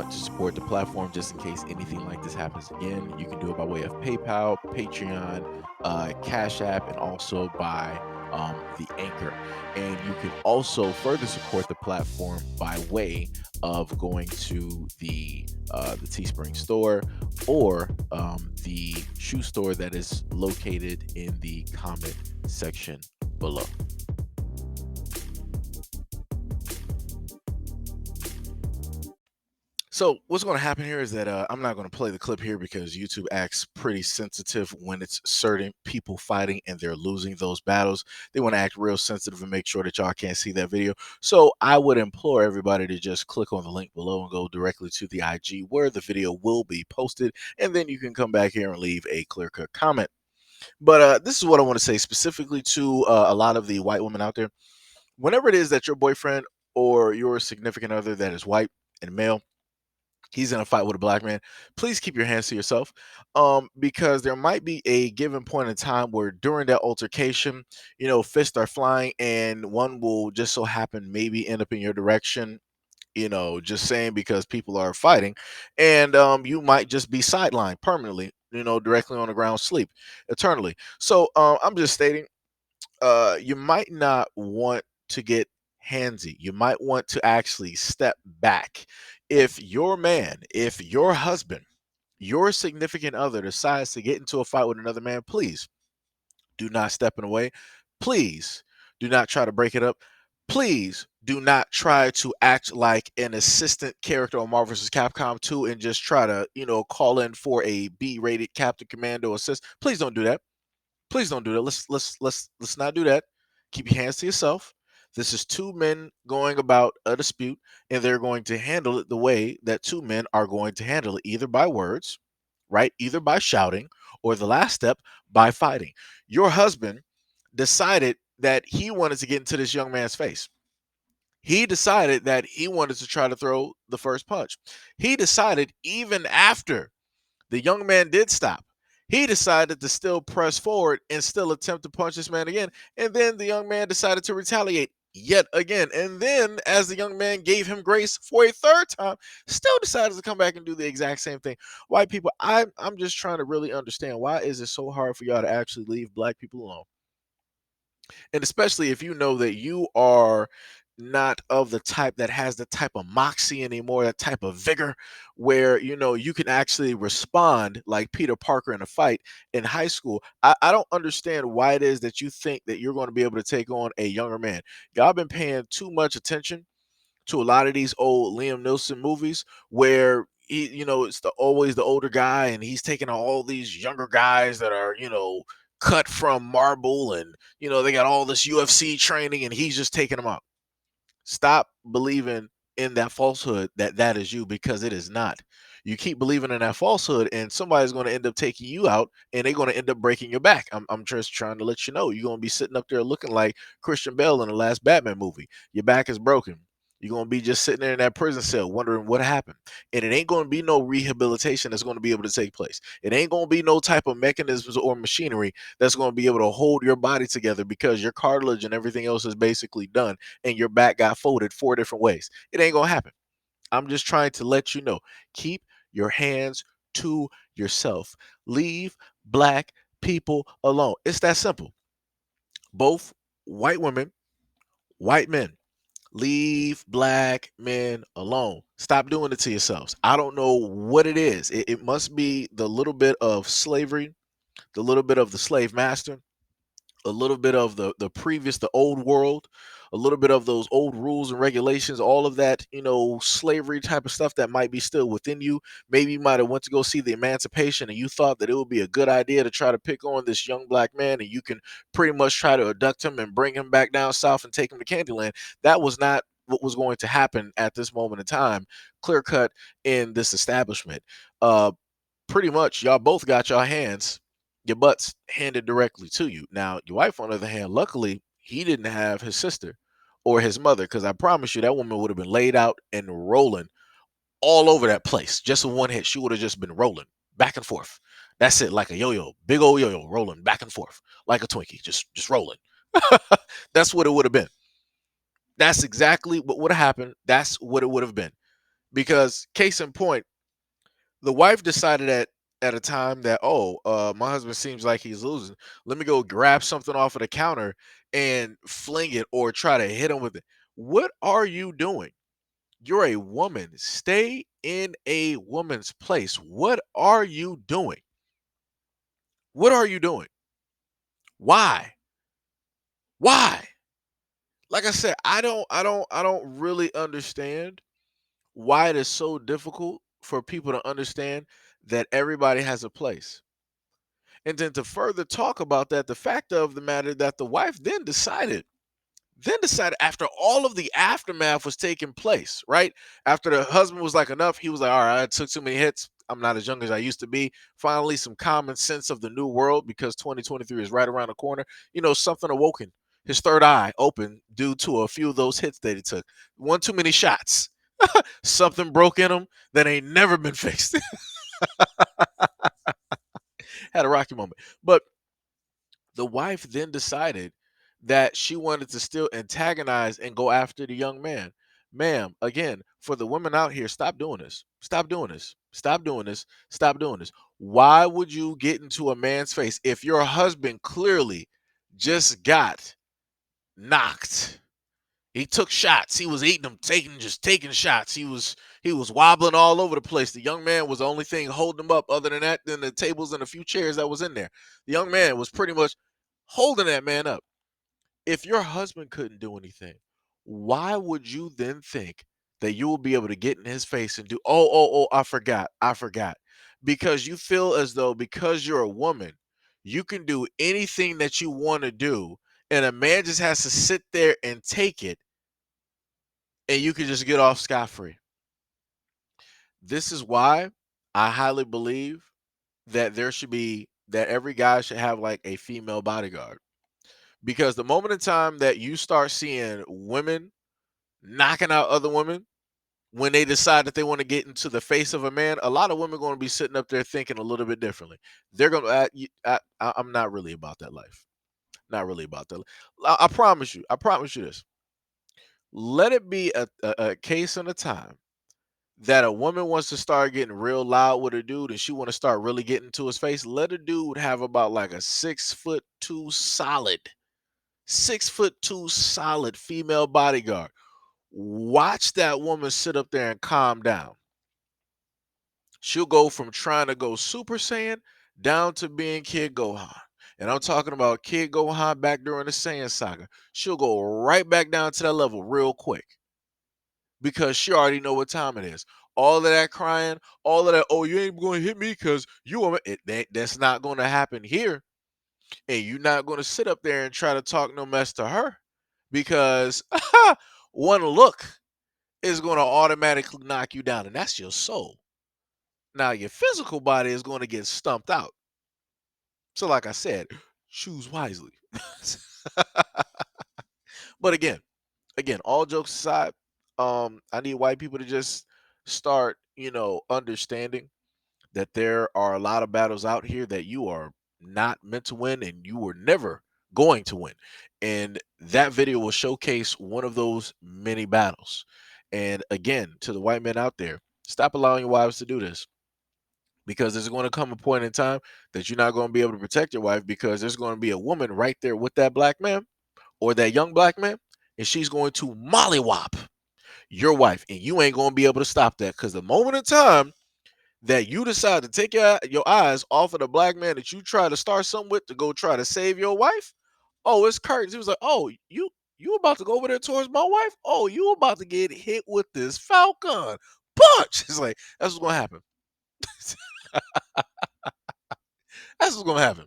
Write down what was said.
want to support the platform just in case anything like this happens again, you can do it by way of PayPal, Patreon, Cash App, and also by the Anchor. And you can also further support the platform by way of going to the Teespring store or the shoe store that is located in the comment section below. So what's going to happen here is that I'm not going to play the clip here because YouTube acts pretty sensitive when it's certain people fighting and they're losing those battles. They want to act real sensitive and make sure that y'all can't see that video. So I would implore everybody to just click on the link below and go directly to the IG where the video will be posted, and then you can come back here and leave a clear-cut comment. But this is what I want to say specifically to a lot of the white women out there. Whenever it is that your boyfriend or your significant other that is white and male, he's in a fight with a black man, please keep your hands to yourself, because there might be a given point in time where during that altercation, fists are flying and one will just so happen maybe end up in your direction, just saying because people are fighting, and you might just be sidelined permanently, directly on the ground, sleep eternally. So I'm just stating, you might not want to get handsy. You might want to actually step back. If your man, if your husband, your significant other decides to get into a fight with another man, please do not step in the way. Please do not try to break it up. Please do not try to act like an assistant character on Marvel vs. Capcom 2 and just try to, call in for a B-rated Captain Commando assist. Please don't do that. Please don't do that. Let's not do that. Keep your hands to yourself. This is two men going about a dispute, and they're going to handle it the way that two men are going to handle it, either by words, right? Either by shouting, or the last step, by fighting. Your husband decided that he wanted to get into this young man's face. He decided that he wanted to try to throw the first punch. He decided even after the young man did stop, he decided to still press forward and still attempt to punch this man again. And then the young man decided to retaliate yet again. And then, as the young man gave him grace for a third time, still decided to come back and do the exact same thing. White people, I'm just trying to really understand, why is it so hard for y'all to actually leave black people alone? And especially if you know that you are not of the type that has the type of moxie anymore, that type of vigor where you can actually respond like Peter Parker in a fight in high school. I don't understand why it is that you think that you're going to be able to take on a younger man. Y'all been paying too much attention to a lot of these old Liam Neeson movies where it's always the older guy and he's taking on all these younger guys that are, cut from marble, and they got all this UFC training and he's just taking them out. Stop believing in that falsehood that that is you, because it is not. You keep believing in that falsehood and somebody's going to end up taking you out and they're going to end up breaking your back. I'm just trying to let you know, you're going to be sitting up there looking like Christian Bale in the last Batman movie. Your back is broken. You're going to be just sitting there in that prison cell wondering what happened. And it ain't going to be no rehabilitation that's going to be able to take place. It ain't going to be no type of mechanisms or machinery that's going to be able to hold your body together, because your cartilage and everything else is basically done and your back got folded 4 different ways. It ain't going to happen. I'm just trying to let you know, keep your hands to yourself. Leave black people alone. It's that simple. Both white women, white men, leave black men alone. Stop doing it to yourselves. I don't know what it is. It must be the little bit of slavery, the little bit of the slave master, a little bit of the old world, a little bit of those old rules and regulations, all of that, slavery type of stuff that might be still within you. Maybe you might have went to go see the Emancipation and you thought that it would be a good idea to try to pick on this young black man, and you can pretty much try to abduct him and bring him back down south and take him to Candyland. That was not what was going to happen at this moment in time, clear cut in this establishment. Pretty much y'all both got your butts handed directly to you. Now, your wife, on the other hand, luckily he didn't have his sister or his mother, because I promise you that woman would have been laid out and rolling all over that place. Just in one hit, she would have just been rolling back and forth. That's it, like a yo-yo, big old yo-yo, rolling back and forth like a Twinkie, just rolling. That's what it would have been. That's exactly what would have happened. That's what it would have been. Because case in point, the wife decided at a time that, oh, my husband seems like he's losing. Let me go grab something off of the counter and fling it or try to hit him with it. What are you doing? You're a woman. Stay in a woman's place. What are you doing? What are you doing? Why? Why? Like I said, I don't really understand why it is so difficult for people to understand that everybody has a place. And then to further talk about that, the fact of the matter that the wife then decided after all of the aftermath was taking place, right? After the husband was like, enough, he was like, all right, I took too many hits. I'm not as young as I used to be. Finally, some common sense of the new world because 2023 is right around the corner. Something awoken. His third eye opened due to a few of those hits that he took. One too many shots. Something broke in him that ain't never been fixed. Had a rocky moment. But the wife then decided that she wanted to still antagonize and go after the young man. Ma'am, again, for the women out here, stop doing this. Stop doing this. Stop doing this. Stop doing this. Why would you get into a man's face if your husband clearly just got knocked? He took shots. He was eating them, taking shots. He was wobbling all over the place. The young man was the only thing holding him up other than that, than the tables and a few chairs that was in there. The young man was pretty much holding that man up. If your husband couldn't do anything, why would you then think that you will be able to get in his face and do, I forgot, I forgot. Because you feel as though because you're a woman, you can do anything that you want to do, and a man just has to sit there and take it, and you can just get off scot free. This is why I highly believe that every guy should have like a female bodyguard. Because the moment in time that you start seeing women knocking out other women when they decide that they want to get into the face of a man, a lot of women are going to be sitting up there thinking a little bit differently. They're going to, I'm not really about that life. Not really about that. I promise you. I promise you this. Let it be a case and a time that a woman wants to start getting real loud with a dude and she want to start really getting to his face. Let a dude have about like a 6'2" solid 6'2" solid female bodyguard. Watch that woman sit up there and calm down. She'll go from trying to go Super Saiyan down to being Kid Gohan. And I'm talking about Kid Gohan back during the Saiyan saga. She'll go right back down to that level real quick because she already know what time it is. All of that crying, all of that, oh, you ain't going to hit me because that's not going to happen here. And you're not going to sit up there and try to talk no mess to her because one look is going to automatically knock you down, and that's your soul. Now, your physical body is going to get stumped out. So, like I said, choose wisely. But again, all jokes aside, I need white people to just start, understanding that there are a lot of battles out here that you are not meant to win and you were never going to win. And that video will showcase one of those many battles. And again, to the white men out there, stop allowing your wives to do this because there's going to come a point in time that you're not going to be able to protect your wife because there's going to be a woman right there with that black man or that young black man, and she's going to mollywop your wife, and you ain't going to be able to stop that because the moment in time that you decide to take your eyes off of the black man that you try to start something with to go try to save your wife, oh, it's curtains. He was like, oh, you about to go over there towards my wife? Oh, you about to get hit with this falcon punch. It's like, that's what's going to happen. That's what's going to happen.